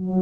Welcome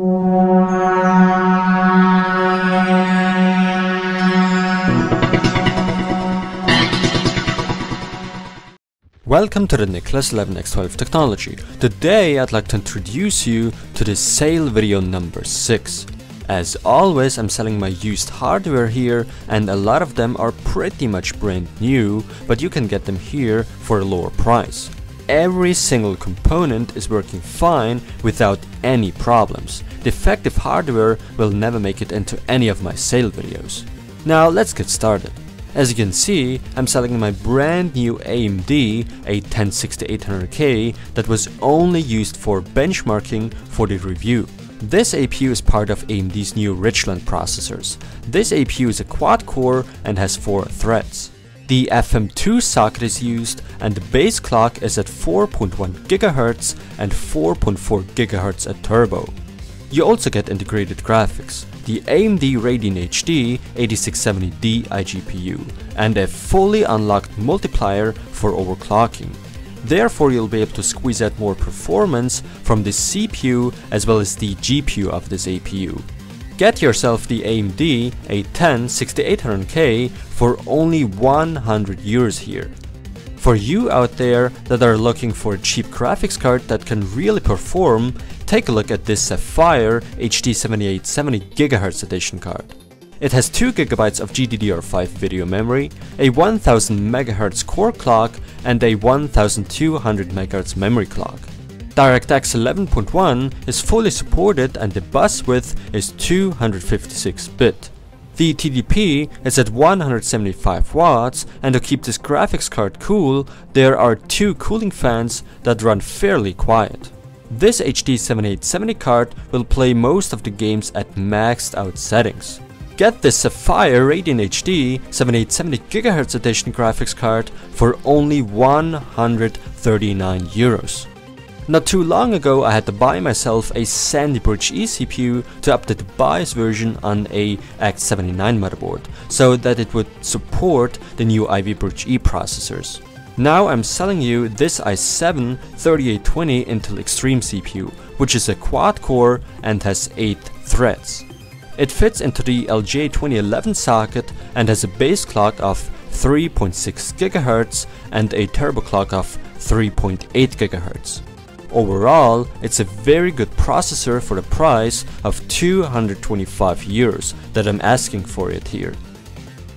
to the Nicholas 11x12 technology. Today I'd like to introduce you to the sale video number 6. As always, I'm selling my used hardware here, and a lot of them are pretty much brand new, but you can get them here for a lower price. Every single component is working fine without any problems. Defective hardware will never make it into any of my sale videos. Now let's get started. As you can see, I'm selling my brand new AMD A10-6800K that was only used for benchmarking for the review. This APU is part of AMD's new Richland processors. This APU is a quad-core and has 4 threads. The FM2 socket is used, and the base clock is at 4.1 GHz and 4.4 GHz at turbo. You also get integrated graphics, the AMD Radeon HD 8670D iGPU, and a fully unlocked multiplier for overclocking. Therefore, you'll be able to squeeze out more performance from the CPU as well as the GPU of this APU. Get yourself the AMD A10-6800K for only 100 euros here. For you out there that are looking for a cheap graphics card that can really perform, take a look at this Sapphire HD 7870 GHz edition card. It has 2 GB of GDDR5 video memory, a 1000 MHz core clock, and a 1200 MHz memory clock. DirectX 11.1 is fully supported, and the bus width is 256-bit. The TDP is at 175 watts, and to keep this graphics card cool, there are 2 cooling fans that run fairly quiet. This HD 7870 card will play most of the games at maxed out settings. Get this Sapphire Radeon HD 7870 GHz edition graphics card for only 139 euros. Not too long ago, I had to buy myself a Sandy Bridge E CPU to update the BIOS version on a X79 motherboard, so that it would support the new Ivy Bridge E processors. Now I'm selling you this i7-3820 Intel Extreme CPU, which is a quad-core and has 8 threads. It fits into the LGA2011 socket and has a base clock of 3.6 GHz and a turbo clock of 3.8 GHz. Overall, it's a very good processor for the price of 225 euros that I'm asking for it here.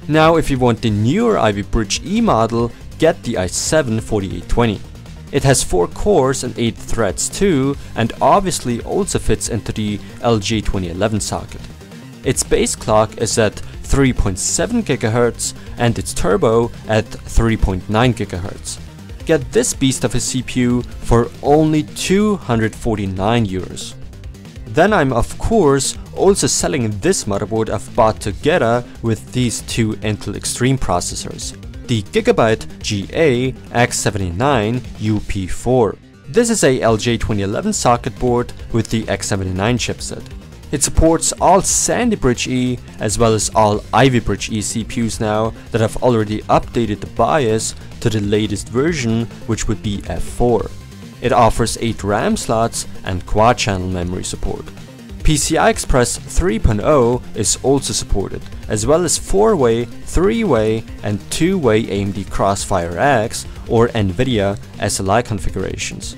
Now, if you want the newer Ivy Bridge E model, get the i7-4820. It has 4 cores and 8 threads too, and obviously also fits into the LGA2011 socket. Its base clock is at 3.7 GHz and its turbo at 3.9 GHz. Get this beast of a CPU for only 249 euros. Then I'm of course also selling this motherboard I've bought together with these 2 Intel Extreme processors, the GIGABYTE GA X79UP4. This is a LGA2011 socket board with the X79 chipset. It supports all Sandy Bridge E as well as all Ivy Bridge E CPUs now that have already updated the BIOS to the latest version, which would be F4. It offers 8 RAM slots and quad-channel memory support. PCI Express 3.0 is also supported, as well as 4-way, 3-way and 2-way AMD Crossfire X or NVIDIA SLI configurations.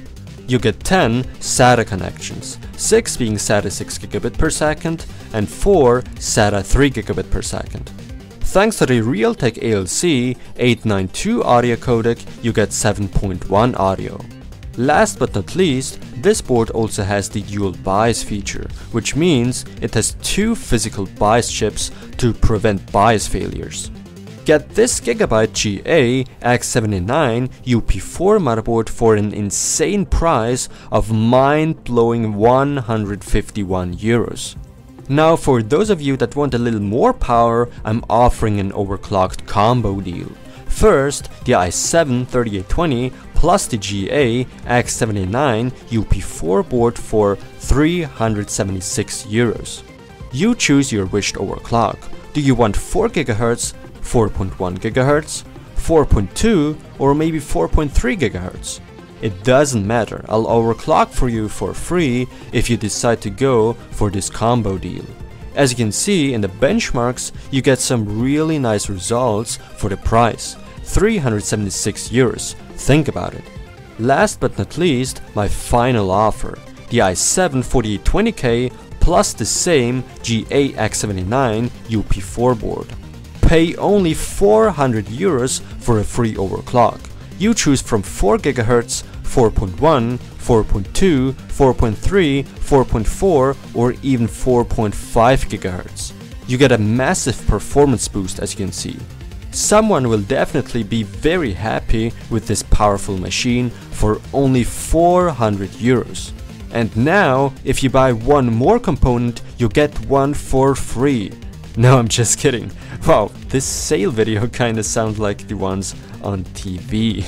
You get 10 SATA connections, 6 being SATA 6 gigabit per second and 4 SATA 3 gigabit per second. Thanks to the Realtek ALC 892 audio codec, you get 7.1 audio. Last but not least, this board also has the dual BIOS feature, which means it has 2 physical BIOS chips to prevent BIOS failures. Get this GIGABYTE GA X79UP4 motherboard for an insane price of mind-blowing 151 euros. Now, for those of you that want a little more power, I'm offering an overclocked combo deal. First, the i7-3820 plus the GA X79UP4 board for 376 euros. You choose your wished overclock. Do you want 4 GHz, 4.1 GHz, 4.2 or maybe 4.3 GHz? it doesn't matter, I'll overclock for you for free if you decide to go for this combo deal. As you can see in the benchmarks, you get some really nice results for the price, 376 euros, think about it. Last but not least, my final offer, the i7-4820K plus the same GIGABYTE UP4 board. Pay only 400 euros for a free overclock. You choose from 4 GHz, 4.1, 4.2, 4.3, 4.4 or even 4.5 GHz. You get a massive performance boost, as you can see. Someone will definitely be very happy with this powerful machine for only 400 euros. And now, if you buy one more component, you get one for free. No, I'm just kidding. Wow, this sale video kinda sounds like the ones on TV.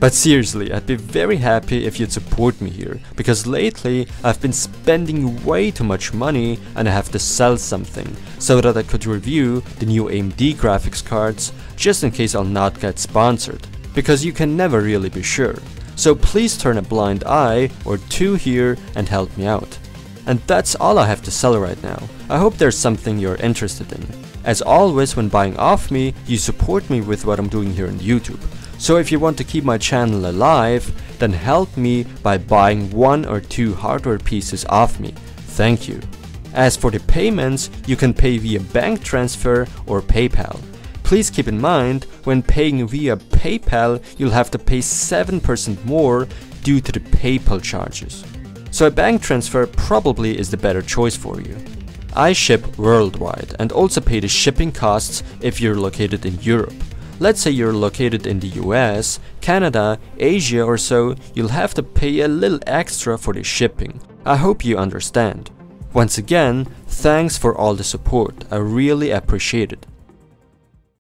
But seriously, I'd be very happy if you'd support me here, because lately I've been spending way too much money and I have to sell something, so that I could review the new AMD graphics cards, just in case I'll not get sponsored, because you can never really be sure. So please turn a blind eye or two here and help me out. And that's all I have to sell right now. I hope there's something you're interested in. As always, when buying off me, you support me with what I'm doing here on YouTube. So if you want to keep my channel alive, then help me by buying 1 or 2 hardware pieces off me. Thank you. As for the payments, you can pay via bank transfer or PayPal. Please keep in mind, when paying via PayPal, you'll have to pay 7% more due to the PayPal charges. So a bank transfer probably is the better choice for you. I ship worldwide and also pay the shipping costs if you're located in Europe. Let's say you're located in the US, Canada, Asia or so, you'll have to pay a little extra for the shipping. I hope you understand. Once again, thanks for all the support, I really appreciate it.